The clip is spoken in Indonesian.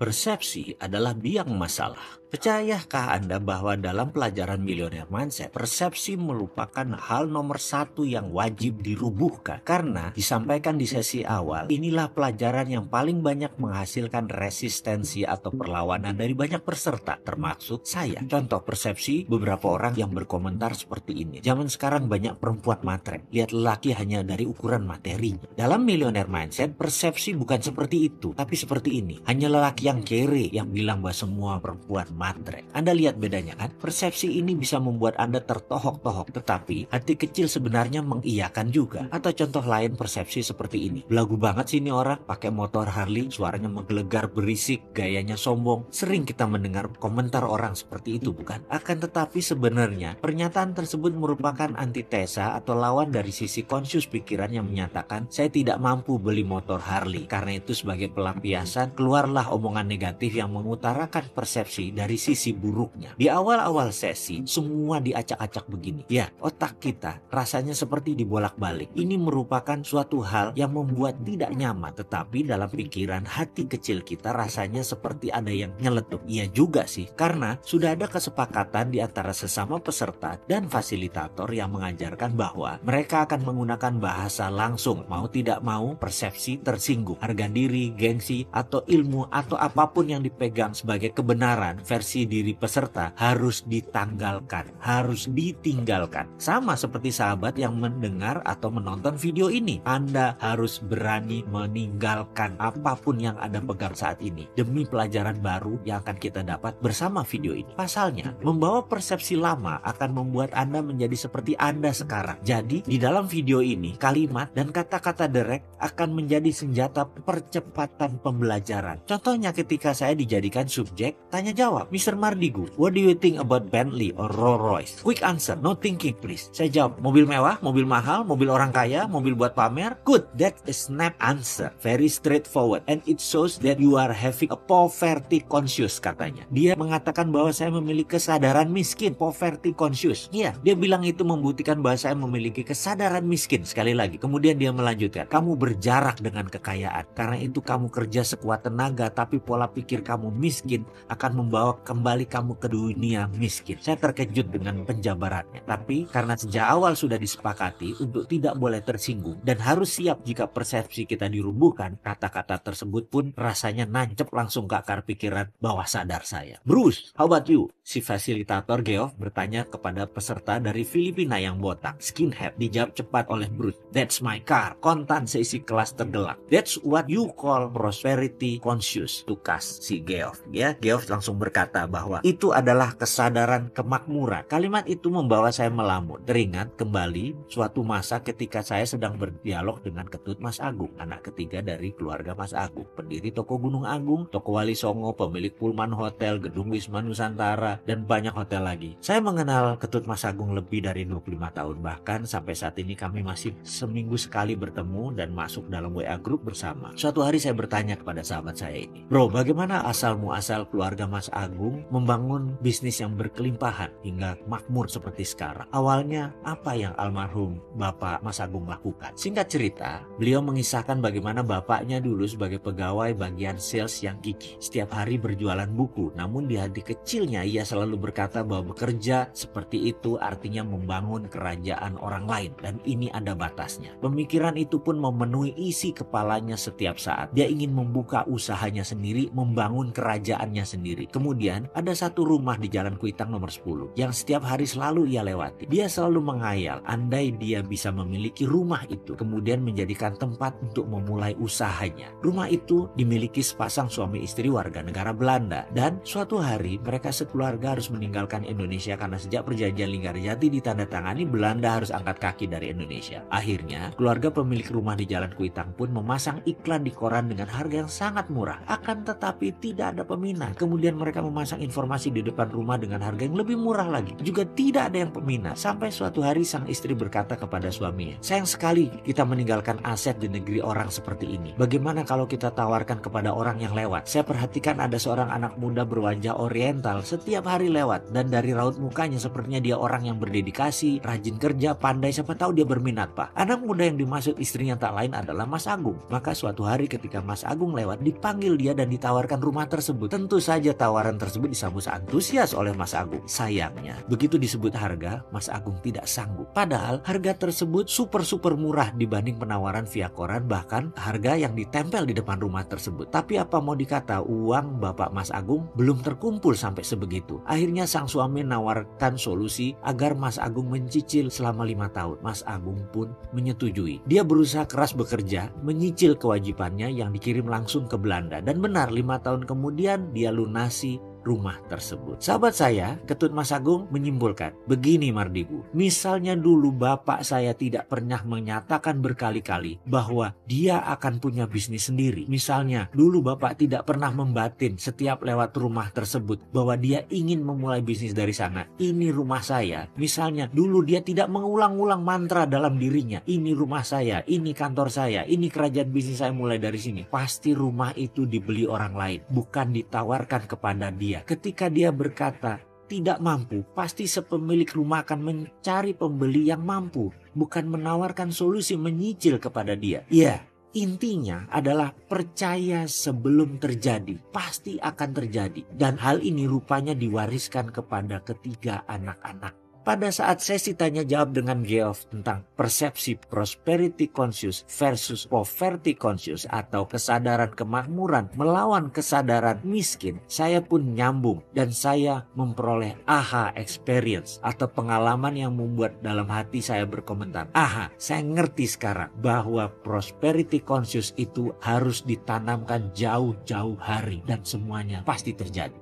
Persepsi adalah biang masalah. Percayakah Anda bahwa dalam pelajaran Millionaire Mindset, persepsi merupakan hal nomor satu yang wajib dirubuhkan? Karena disampaikan di sesi awal, inilah pelajaran yang paling banyak menghasilkan resistensi atau perlawanan dari banyak peserta, termasuk saya. Contoh persepsi beberapa orang yang berkomentar seperti ini. Zaman sekarang banyak perempuan matre. Lihat lelaki hanya dari ukuran materinya. Dalam Millionaire Mindset, persepsi bukan seperti itu, tapi seperti ini. Hanya lelaki yang kere yang bilang bahwa semua perempuan matre. Anda lihat bedanya kan? Persepsi ini bisa membuat Anda tertohok-tohok, tetapi hati kecil sebenarnya mengiyakan juga. Atau contoh lain persepsi seperti ini. Belagu banget sih ini orang, pakai motor Harley, suaranya menggelegar berisik, gayanya sombong. Sering kita mendengar komentar orang seperti itu, bukan? Akan tetapi sebenarnya pernyataan tersebut merupakan antitesa atau lawan dari sisi konsius pikiran yang menyatakan saya tidak mampu beli motor Harley. Karena itu sebagai pelampiasan keluarlah omongan negatif yang mengutarakan persepsi dari sisi buruknya. Di awal-awal sesi semua diacak-acak begini. Ya, otak kita rasanya seperti dibolak-balik. Ini merupakan suatu hal yang membuat tidak nyaman, tetapi dalam pikiran hati kecil kita rasanya seperti ada yang nyeletuk. Iya juga sih, karena sudah ada kesepakatan di antara sesama peserta dan fasilitator yang mengajarkan bahwa mereka akan menggunakan bahasa langsung. Mau tidak mau persepsi tersinggung, harga diri, gengsi, atau ilmu atau apapun yang dipegang sebagai kebenaran versi diri peserta harus ditanggalkan, harus ditinggalkan. Sama seperti sahabat yang mendengar atau menonton video ini. Anda harus berani meninggalkan apapun yang Anda pegang saat ini demi pelajaran baru yang akan kita dapat bersama video ini. Pasalnya, membawa persepsi lama akan membuat Anda menjadi seperti Anda sekarang. Jadi, di dalam video ini, kalimat dan kata-kata derek akan menjadi senjata percepatan pembelajaran. Contohnya ketika saya dijadikan subjek tanya jawab, Mr. Mardigu, what do you think about Bentley or Rolls Royce? Quick answer, no thinking please. Saya jawab, mobil mewah, mobil mahal, mobil orang kaya, mobil buat pamer. Good, that is snap answer. Very straightforward and it shows that you are having a poverty conscious, katanya. Dia mengatakan bahwa saya memiliki kesadaran miskin, poverty conscious. Iya, dia bilang itu membuktikan bahwa saya memiliki kesadaran miskin. Sekali lagi, kemudian dia melanjutkan, kamu berjarak dengan kekayaan. Karena itu kamu kerja sekuat tenaga, tapi pola pikir kamu miskin akan membawa kembali kamu ke dunia miskin. Saya terkejut dengan penjabarannya. Tapi karena sejak awal sudah disepakati untuk tidak boleh tersinggung dan harus siap jika persepsi kita dirubuhkan, kata-kata tersebut pun rasanya nancep langsung ke akar pikiran bawah sadar saya. Bruce, how about you? Si fasilitator Geoff bertanya kepada peserta dari Filipina yang botak, skinhead. Dijawab cepat oleh Bruce. That's my car. Kontan seisi kelas tergelak. That's what you call prosperity conscious. Tukas si Geoff. Ya, Geoff langsung berkata bahwa itu adalah kesadaran kemakmuran. Kalimat itu membawa saya melamun. Teringat kembali suatu masa ketika saya sedang berdialog dengan Ketut Mas Agung, anak ketiga dari keluarga Mas Agung, pendiri toko Gunung Agung, toko Wali Songo, pemilik Pullman Hotel, gedung Wisma Nusantara, dan banyak hotel lagi. Saya mengenal Ketut Mas Agung lebih dari 25 tahun. Bahkan sampai saat ini kami masih seminggu sekali bertemu dan masuk dalam WA group bersama. Suatu hari saya bertanya kepada sahabat saya ini, bro, bagaimana asal muasal keluarga Mas Agung membangun bisnis yang berkelimpahan hingga makmur seperti sekarang? Awalnya apa yang almarhum Bapak Mas Agung lakukan? Singkat cerita, beliau mengisahkan bagaimana bapaknya dulu sebagai pegawai bagian sales yang gigih. Setiap hari berjualan buku, namun di hati kecilnya ia selalu berkata bahwa bekerja seperti itu artinya membangun kerajaan orang lain, dan ini ada batasnya. Pemikiran itu pun memenuhi isi kepalanya setiap saat. Dia ingin membuka usahanya sendiri, membangun kerajaannya sendiri. Kemudian ada satu rumah di Jalan Kuitang nomor 10 yang setiap hari selalu ia lewati. Dia selalu menghayal andai dia bisa memiliki rumah itu, kemudian menjadikan tempat untuk memulai usahanya. Rumah itu dimiliki sepasang suami istri warga negara Belanda, dan suatu hari mereka sekeluarga harus meninggalkan Indonesia karena sejak perjanjian Linggarjati ditandatangani, Belanda harus angkat kaki dari Indonesia. Akhirnya keluarga pemilik rumah di Jalan Kuitang pun memasang iklan di koran dengan harga yang sangat murah. Akan tetapi tidak ada peminat. Kemudian mereka memasang informasi di depan rumah dengan harga yang lebih murah lagi. Juga tidak ada yang peminat. Sampai suatu hari sang istri berkata kepada suaminya, "Sayang sekali kita meninggalkan aset di negeri orang seperti ini. Bagaimana kalau kita tawarkan kepada orang yang lewat? Saya perhatikan ada seorang anak muda berwajah oriental setiap hari lewat, dan dari raut mukanya sepertinya dia orang yang berdedikasi, rajin kerja, pandai, siapa tahu dia berminat, Pak." Anak muda yang dimaksud istrinya tak lain adalah Mas Agung. Maka suatu hari ketika Mas Agung lewat, dipanggil dia dan ditawarkan rumah tersebut. Tentu saja tawaran tersebut disambut antusias oleh Mas Agung. Sayangnya, begitu disebut harga, Mas Agung tidak sanggup. Padahal harga tersebut super murah dibanding penawaran via koran, bahkan harga yang ditempel di depan rumah tersebut. Tapi apa mau dikata, uang Bapak Mas Agung belum terkumpul sampai sebegitu. Akhirnya sang suami menawarkan solusi agar Mas Agung mencicil selama 5 tahun. Mas Agung pun menyetujui. Dia berusaha keras bekerja, menyicil kewajibannya yang dikirim langsung ke Belanda. Dan benar, 5 tahun kemudian dia lunasi rumah tersebut. Sahabat saya, Ketut Mas Agung menyimpulkan, begini Mardigu, misalnya dulu bapak saya tidak pernah menyatakan berkali-kali bahwa dia akan punya bisnis sendiri. Misalnya dulu bapak tidak pernah membatin setiap lewat rumah tersebut bahwa dia ingin memulai bisnis dari sana. Ini rumah saya. Misalnya dulu dia tidak mengulang-ulang mantra dalam dirinya, ini rumah saya, ini kantor saya, ini kerajaan bisnis saya mulai dari sini. Pasti rumah itu dibeli orang lain, bukan ditawarkan kepada dia. Ketika dia berkata tidak mampu, pasti sepemilik rumah akan mencari pembeli yang mampu, bukan menawarkan solusi menyicil kepada dia. Ya, intinya adalah percaya sebelum terjadi, pasti akan terjadi. Dan hal ini rupanya diwariskan kepada ketiga anak-anak. Pada saat sesi tanya jawab dengan Geoff tentang persepsi prosperity conscious versus poverty conscious atau kesadaran kemakmuran melawan kesadaran miskin, saya pun nyambung dan saya memperoleh aha experience atau pengalaman yang membuat dalam hati saya berkomentar, aha, saya ngerti sekarang bahwa prosperity conscious itu harus ditanamkan jauh-jauh hari dan semuanya pasti terjadi.